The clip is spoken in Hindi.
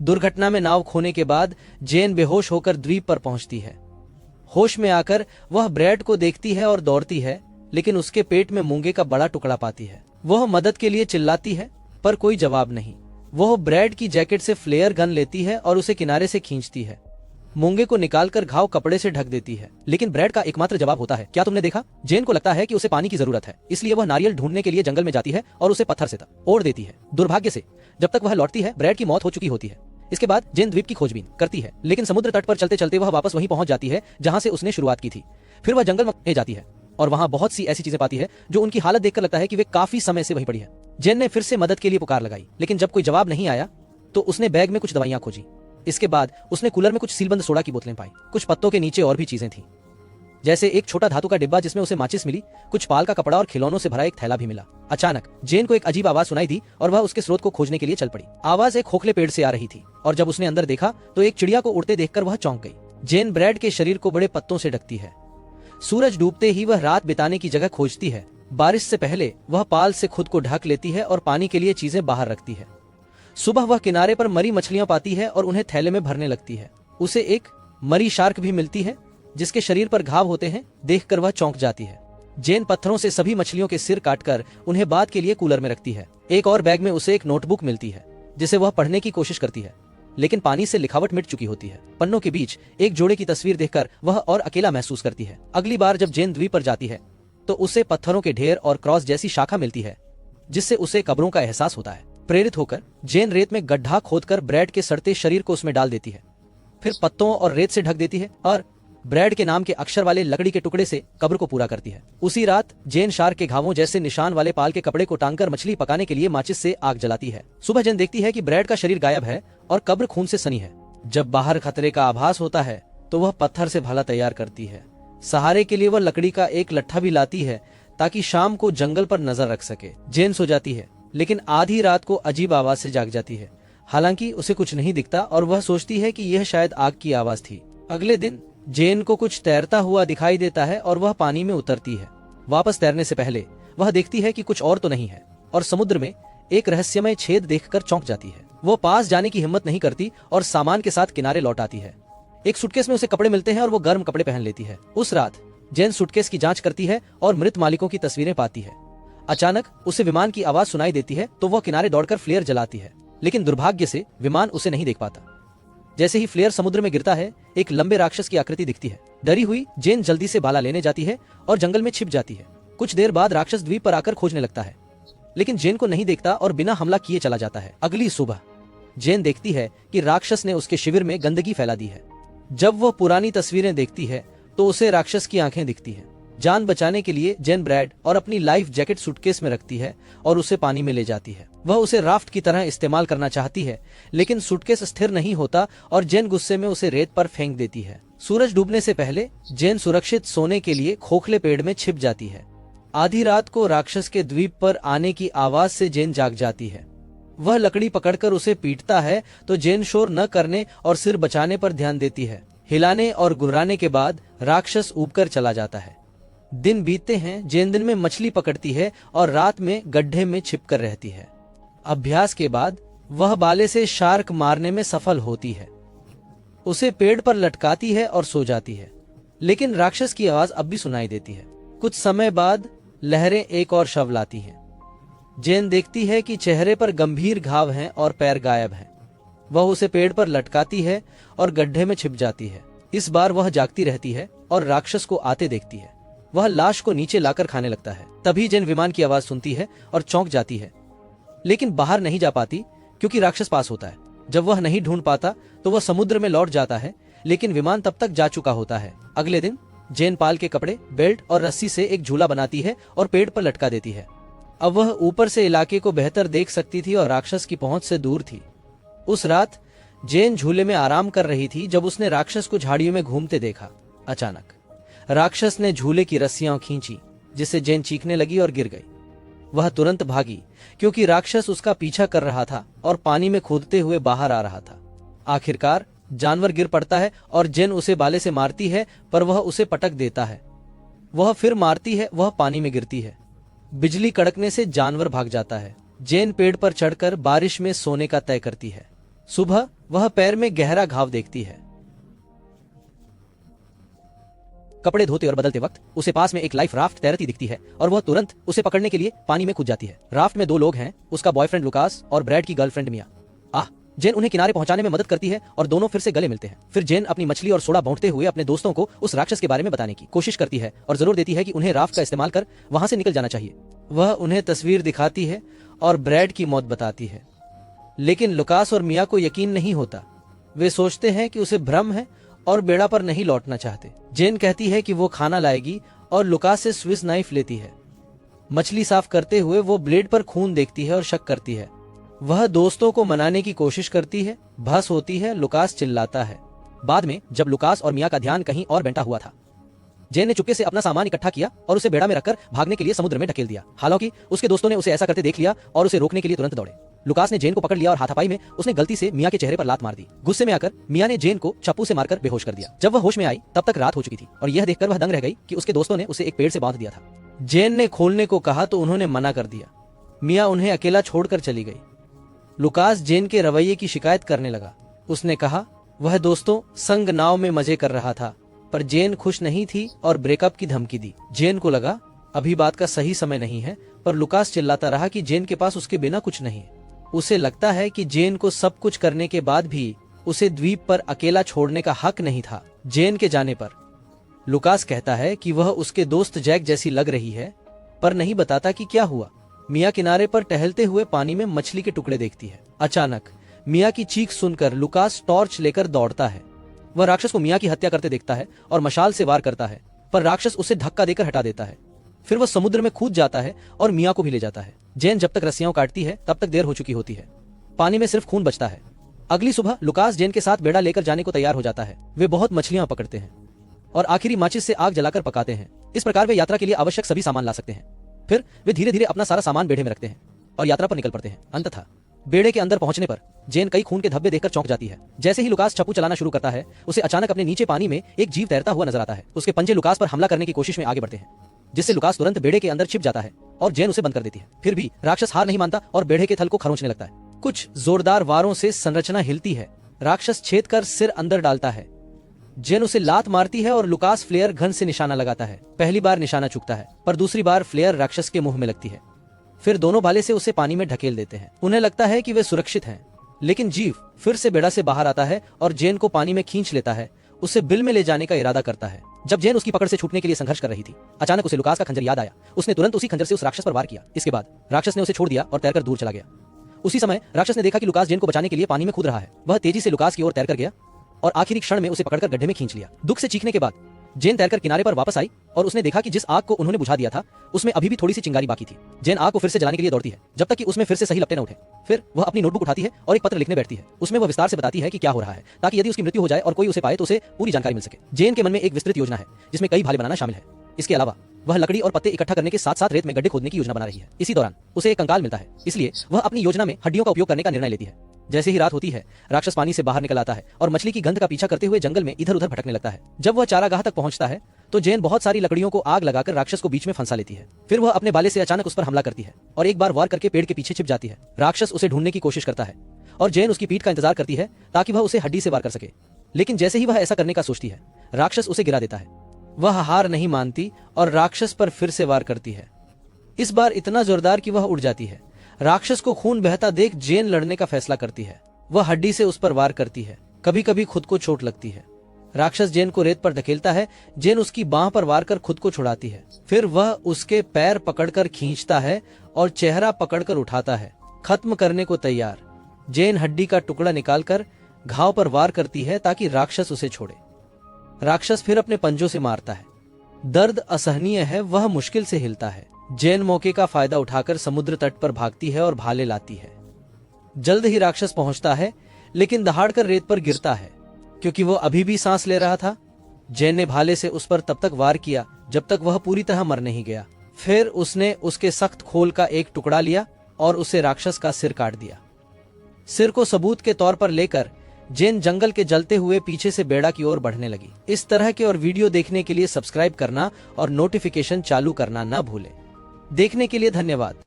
दुर्घटना में नाव खोने के बाद जेन बेहोश होकर द्वीप पर पहुंचती है। होश में आकर वह ब्रैड को देखती है और दौड़ती है, लेकिन उसके पेट में मूंगे का बड़ा टुकड़ा पाती है। वह मदद के लिए चिल्लाती है पर कोई जवाब नहीं। वह ब्रैड की जैकेट से फ्लेयर गन लेती है और उसे किनारे से खींचती है। मूंगे को निकालकर घाव कपड़े से ढक देती है, लेकिन ब्रैड का एकमात्र जवाब होता है, क्या तुमने देखा? जेन को लगता है कि उसे पानी की जरूरत है, इसलिए वह नारियल ढूंढने के लिए जंगल में जाती है और उसे पत्थर से ओढ़ देती है। दुर्भाग्य से जब तक वह लौटती है ब्रैड की मौत हो चुकी होती है। इसके बाद जेन द्वीप की खोजबीन करती है, लेकिन समुद्र तट पर चलते चलते वह वापस वहीं पहुंच जाती है जहां से उसने शुरुआत की थी। फिर वह जंगल में जाती है और वहां बहुत सी ऐसी चीजें पाती है जो उनकी हालत देखकर लगता है कि वे काफी समय से वहीं पड़ी है। जेन ने फिर से मदद के लिए पुकार लगाई, लेकिन जब कोई जवाब नहीं आया तो उसने बैग में कुछ दवाइयां खोजी। इसके बाद उसने कूलर में कुछ सीलबंद सोडा की बोतलें पाई। कुछ पत्तों के नीचे और भी चीजें थीं, जैसे एक छोटा धातु का डिब्बा जिसमें उसे माचिस मिली, कुछ पाल का कपड़ा और खिलौनों से भरा एक थैला भी मिला। अचानक जेन को एक अजीब आवाज सुनाई दी और वह उसके स्रोत को खोजने के लिए चल पड़ी। आवाज एक खोखले पेड़ से आ रही थी और जब उसने अंदर देखा तो एक चिड़िया को उड़ते देखकर वह चौंक गई। जेन ब्रैड के शरीर को बड़े पत्तों से ढकती है। सूरज डूबते ही वह रात बिताने की जगह खोजती है। बारिश से पहले वह पाल से खुद को ढक लेती है और पानी के लिए चीजें बाहर रखती है। सुबह वह किनारे पर मरी मछलियां पाती है और उन्हें थैले में भरने लगती है। उसे एक मरी शार्क भी मिलती है जिसके शरीर पर घाव होते हैं। देखकर वह चौंक जाती है। जेन पत्थरों से सभी मछलियों के सिर काटकर उन्हें बाद के लिए कूलर में रखती है। एक और बैग में उसे एक नोटबुक मिलती है जिसे वह पढ़ने की कोशिश करती है, लेकिन पानी से लिखावट मिट चुकी होती है। पन्नों के बीच एक जोड़े की तस्वीर देखकर वह और अकेला महसूस करती है। अगली बार जब जेन द्वीप पर जाती है तो उसे पत्थरों के ढेर और क्रॉस जैसी शाखा मिलती है जिससे उसे कब्रों का एहसास होता है। प्रेरित होकर जेन रेत में गड्ढा खोदकर ब्रैड के सड़ते शरीर को उसमें डाल देती है, फिर पत्तों और रेत से ढक देती है और ब्रैड के नाम के अक्षर वाले लकड़ी के टुकड़े से कब्र को पूरा करती है। उसी रात जेन शार्क के घावों जैसे निशान वाले पाल के कपड़े को टांगकर मछली पकाने के लिए माचिस से आग जलाती है। सुबह जेन देखती है कि ब्रैड का शरीर गायब है और कब्र खून से सनी है। जब बाहर खतरे का आभास होता है तो वह पत्थर से भाला तैयार करती है। सहारे के लिए वह लकड़ी का एक लट्ठा भी लाती है ताकि शाम को जंगल पर नजर रख सके। जेन सो जाती है, लेकिन आधी रात को अजीब आवाज से जाग जाती है। हालांकि उसे कुछ नहीं दिखता और वह सोचती है कि यह शायद आग की आवाज थी। अगले दिन जेन को कुछ तैरता हुआ दिखाई देता है और वह पानी में उतरती है। वापस तैरने से पहले वह देखती है कि कुछ और तो नहीं है और समुद्र में एक रहस्यमय छेद देखकर चौंक जाती है। वो पास जाने की हिम्मत नहीं करती और सामान के साथ किनारे लौट आती है। एक सूटकेस में उसे कपड़े मिलते हैं और वो गर्म कपड़े पहन लेती है। उस रात जेन सूटकेस की जांच करती है और मृत मालिकों की तस्वीरें पाती है। अचानक उसे विमान की आवाज सुनाई देती है तो वह किनारे दौड़कर फ्लेयर जलाती है, लेकिन दुर्भाग्य से विमान उसे नहीं देख पाता। जैसे ही फ्लेयर समुद्र में गिरता है एक लंबे राक्षस की आकृति दिखती है। डरी हुई जेन जल्दी से भाला लेने जाती है और जंगल में छिप जाती है। कुछ देर बाद राक्षस द्वीप पर आकर खोजने लगता है, लेकिन जेन को नहीं देखता और बिना हमला किए चला जाता है। अगली सुबह जेन देखती है कि राक्षस ने उसके शिविर में गंदगी फैला दी है। जब वह पुरानी तस्वीरें देखती है तो उसे राक्षस की आंखें दिखती हैं। जान बचाने के लिए जेन ब्रैड और अपनी लाइफ जैकेट सूटकेस में रखती है और उसे पानी में ले जाती है। वह उसे राफ्ट की तरह इस्तेमाल करना चाहती है, लेकिन सूटकेस स्थिर नहीं होता और जेन गुस्से में उसे रेत पर फेंक देती है। सूरज डूबने से पहले जेन सुरक्षित सोने के लिए खोखले पेड़ में छिप जाती है। आधी रात को राक्षस के द्वीप पर आने की आवाज से जेन जाग जाती है। वह लकड़ी पकड़कर उसे पीटता है तो जेन शोर न करने और सिर बचाने पर ध्यान देती है। हिलाने और गुर्राने के बाद राक्षस ऊबकर चला जाता है। दिन बीतते हैं। जेन दिन में मछली पकड़ती है और रात में गड्ढे में छिपकर रहती है। अभ्यास के बाद वह बाले से शार्क मारने में सफल होती है। उसे पेड़ पर लटकाती है और सो जाती है, लेकिन राक्षस की आवाज अब भी सुनाई देती है। कुछ समय बाद लहरें एक और शव लाती हैं। जेन देखती है कि चेहरे पर गंभीर घाव हैं और पैर गायब हैं। वह उसे पेड़ पर लटकाती है और गड्ढे में छिप जाती है। इस बार वह जागती रहती है और राक्षस को आते देखती है। वह लाश को नीचे लाकर खाने लगता है। तभी जेन विमान की आवाज सुनती है और चौंक जाती है, लेकिन बाहर नहीं जा पाती क्योंकि राक्षस पास होता है। जब वह नहीं ढूंढ पाता तो वह समुद्र में लौट जाता है, लेकिन विमान तब तक जा चुका होता है। अगले दिन जेन पाल के कपड़े, बेल्ट और रस्सी से एक झूला बनाती है और पेड़ पर लटका देती है। अब वह ऊपर से इलाके को बेहतर देख सकती थी और राक्षस की पहुंच से दूर थी। उस रात जेन झूले में आराम कर रही थी जब उसने राक्षस को झाड़ियों में घूमते देखा। अचानक राक्षस ने झूले की रस्सियां खींची, जिससे जेन चीखने लगी और गिर गई। वह तुरंत भागी क्योंकि राक्षस उसका पीछा कर रहा था और पानी में कूदते हुए बाहर आ रहा था। आखिरकार जानवर गिर पड़ता है और जेन उसे बाले से मारती है, पर वह उसे पटक देता है। वह फिर मारती है, वह पानी में गिरती है। बिजली कड़कने से जानवर भाग जाता है। जेन पेड़ पर चढ़कर बारिश में सोने का तय करती है। सुबह वह पैर में गहरा घाव देखती है। कपड़े धोते और बदलते वक्त उसे पास में एक लाइफ राफ्ट तैरती दिखती है और वह तुरंत उसे पकड़ने के लिए पानी में कूद जाती है। राफ्ट में 2 लोग हैं, उसका बॉयफ्रेंड लुकास और ब्रैड की गर्लफ्रेंड मिया। जेन उन्हें किनारे पहुंचाने में मदद करती है और दोनों फिर से गले मिलते हैं। फिर जेन अपनी मछली और सोडा बांटते हुए अपने दोस्तों को उस राक्षस के बारे में बताने की कोशिश करती है और जरूर देती है कि उन्हें राफ्ट का इस्तेमाल कर वहां से निकल जाना चाहिए। वह उन्हें तस्वीर दिखाती है और ब्रैड की मौत बताती है, लेकिन लुकास और मिया को यकीन नहीं होता। वे सोचते हैं कि उसे भ्रम है और बेड़ा पर नहीं लौटना चाहते। जेन कहती है कि वो खाना लाएगी और लुकास से स्विस नाइफ लेती है। मछली साफ करते हुए वो ब्लेड पर खून देखती है और शक करती है। वह दोस्तों को मनाने की कोशिश करती है, बहस होती है, लुकास चिल्लाता है। बाद में जब लुकास और मिया का ध्यान कहीं और बैठा हुआ था, जेन ने चुपके से अपना सामान इकट्ठा किया और उसे बेड़ा में रखकर भागने के लिए समुद्र में ढकेल दिया। हालांकि उसके दोस्तों ने उसे ऐसा करते देख लिया और उसे रोकने के लिए तुरंत दौड़े। लुकास ने जेन को पकड़ लिया और हाथापाई में उसने गलती से मिया के चेहरे पर लात मार दी। गुस्से में आकर मिया ने जेन को चप्पू से मारकर बेहोश कर दिया। जब वह होश में आई तब तक रात हो चुकी थी और यह देखकर वह दंग रह गई कि उसके दोस्तों ने उसे एक पेड़ से बांध दिया था। जेन ने खोलने को कहा तो उन्होंने मना कर दिया। मिया उन्हें अकेला छोड़कर चली गई। लुकास जेन के रवैये की शिकायत करने लगा। उसने कहा वह दोस्तों संग नाव में मजे कर रहा था, पर जेन खुश नहीं थी और ब्रेकअप की धमकी दी। जेन को लगा अभी बात का सही समय नहीं है, पर लुकास चिल्लाता रहा कि जेन के पास उसके बिना कुछ नहीं है। उसे लगता है कि जेन को सब कुछ करने के बाद भी उसे द्वीप पर अकेला छोड़ने का हक नहीं था। जेन के जाने पर लुकास कहता है कि वह उसके दोस्त जैक जैसी लग रही है, पर नहीं बताता कि क्या हुआ। मिया किनारे पर टहलते हुए पानी में मछली के टुकड़े देखती है। अचानक मिया की चीख सुनकर लुकास टॉर्च लेकर दौड़ता है। वह राक्षस को मिया की हत्या करते देखता है और मशाल से वार करता है, पर राक्षस उसे धक्का देकर हटा देता है। फिर वह समुद्र में कूद जाता है और मिया को भी ले जाता है। जेन जब तक रस्सियां काटती है तब तक देर हो चुकी होती है। पानी में सिर्फ खून बचता है। अगली सुबह लुकास जेन के साथ बेड़ा लेकर जाने को तैयार हो जाता है। वे बहुत मछलियां पकड़ते हैं और आखिरी माचिस से आग जलाकर पकाते हैं। इस प्रकार वे यात्रा के लिए आवश्यक सभी सामान ला सकते हैं। फिर वे धीरे धीरे अपना सारा सामान बेड़े में रखते हैं और यात्रा पर निकल पड़ते हैं। अंततः बेड़े के अंदर पहुंचने पर जेन कई खून के धब्बे देखकर चौंक जाती है। जैसे ही लुकास चप्पू चलाना शुरू करता है, उसे अचानक अपने नीचे पानी में एक जीव तैरता हुआ नजर आता है। उसके पंजे लुकास पर हमला करने की कोशिश में आगे बढ़ते हैं, जिससे लुकास तुरंत बेड़े के अंदर छिप जाता है और जेन उसे बंद कर देती है। फिर भी राक्षस हार नहीं मानता और बेड़े के थल को खरोंचने लगता है। कुछ जोरदार वारों से संरचना हिलती है। राक्षस छेद कर सिर अंदर डालता है। जेन उसे लात मारती है और लुकास फ्लेयर गन से निशाना लगाता है। पहली बार निशाना चूकता है, पर दूसरी बार फ्लेयर राक्षस के मुंह में लगती है। फिर दोनों भाले से उसे पानी में ढकेल देते हैं। उन्हें लगता है कि वे सुरक्षित हैं, लेकिन जीव फिर से बेड़ा से बाहर आता है और जेन को पानी में खींच लेता है। उसे बिल में ले जाने का इरादा करता है। जब जेन उसकी पकड़ से छूटने के लिए संघर्ष कर रही थी, अचानक उसे लुकास का खंजर याद आया। उसने तुरंत उसी खंजर से उस राक्षस पर वार किया। इसके बाद राक्षस ने उसे छोड़ दिया और तैरकर दूर चला गया। उसी समय राक्षस ने देखा कि लुकास जेन को बचाने के लिए पानी में कूद रहा है। वह तेजी से लुकास की ओर तैरकर गया और आखिरी क्षण में उसे पकड़कर गड्ढे में खींच लिया। दुख से चीखने के बाद जेन तैरकर किनारे पर वापस आई और उसने देखा कि जिस आग को उन्होंने बुझा दिया था उसमें अभी भी थोड़ी सी चिंगारी बाकी थी। जेन आग को फिर से जलाने के लिए दौड़ती है, जब तक कि उसमें फिर से सही लपटें न उठे। फिर वह अपनी नोटबुक उठाती है और एक पत्र लिखने बैठती है। उसमें वह विस्तार से बताती है कि क्या हो रहा है, ताकि यदि उसकी मृत्यु हो जाए और कोई उसे पाए तो उसे पूरी जानकारी मिल सके। जेन के मन में एक विस्तृत योजना है, जिसमें कई भाले बनाना शामिल है। इसके अलावा वह लकड़ी और पत्ते इकट्ठा करने के साथ साथ रेत में गड्ढे खोदने की योजना बना रही है। इसी दौरान उसे एक कंकाल मिलता है, इसलिए वह अपनी योजना में हड्डियों का उपयोग करने का निर्णय लेती है। जैसे ही रात होती है, राक्षस पानी से बाहर निकल आता है और मछली की गंध का पीछा करते हुए जंगल में इधर उधर भटकने लगता है। जब वह चारागाह तक पहुंचता है तो जेन बहुत सारी लकड़ियों को आग लगाकर राक्षस को बीच में फंसा लेती है। फिर वह अपने बाले से अचानक उस पर हमला करती है और एक बार वार करके पेड़ के पीछे छिप जाती है। राक्षस उसे ढूंढने की कोशिश करता है और जेन उसकी पीठ का इंतजार करती है ताकि वह उसे हड्डी से वार कर सके। लेकिन जैसे ही वह ऐसा करने का सोचती है, राक्षस उसे गिरा देता है। वह हार नहीं मानती और राक्षस पर फिर से वार करती है, इस बार इतना जोरदार कि वह उड़ जाती है। राक्षस को खून बहता देख जेन लड़ने का फैसला करती है। वह हड्डी से उस पर वार करती है। कभी कभी खुद को चोट लगती है। राक्षस जेन को रेत पर धकेलता है। जेन उसकी बांह पर वार कर खुद को छुड़ाती है। फिर वह उसके पैर पकड़कर खींचता है और चेहरा पकड़कर उठाता है, खत्म करने को तैयार। जेन हड्डी का टुकड़ा निकालकर घाव पर वार करती है ताकि राक्षस उसे छोड़े। राक्षस फिर अपने पंजों से मारता है। दर्द असहनीय है, वह मुश्किल से हिलता है। जेन मौके का फायदा उठाकर समुद्र तट पर भागती है और भाले लाती है। जल्द ही राक्षस पहुंचता है, लेकिन दहाड़कर रेत पर गिरता है क्योंकि वो अभी भी सांस ले रहा था। जेन ने भाले से उस पर तब तक वार किया जब तक वह पूरी तरह मर नहीं गया। फिर उसने उसके सख्त खोल का एक टुकड़ा लिया और उसे राक्षस का सिर काट दिया। सिर को सबूत के तौर पर लेकर जेन जंगल के जलते हुए पीछे से बेड़ा की ओर बढ़ने लगी। इस तरह के और वीडियो देखने के लिए सब्सक्राइब करना और नोटिफिकेशन चालू करना न भूलें। देखने के लिए धन्यवाद।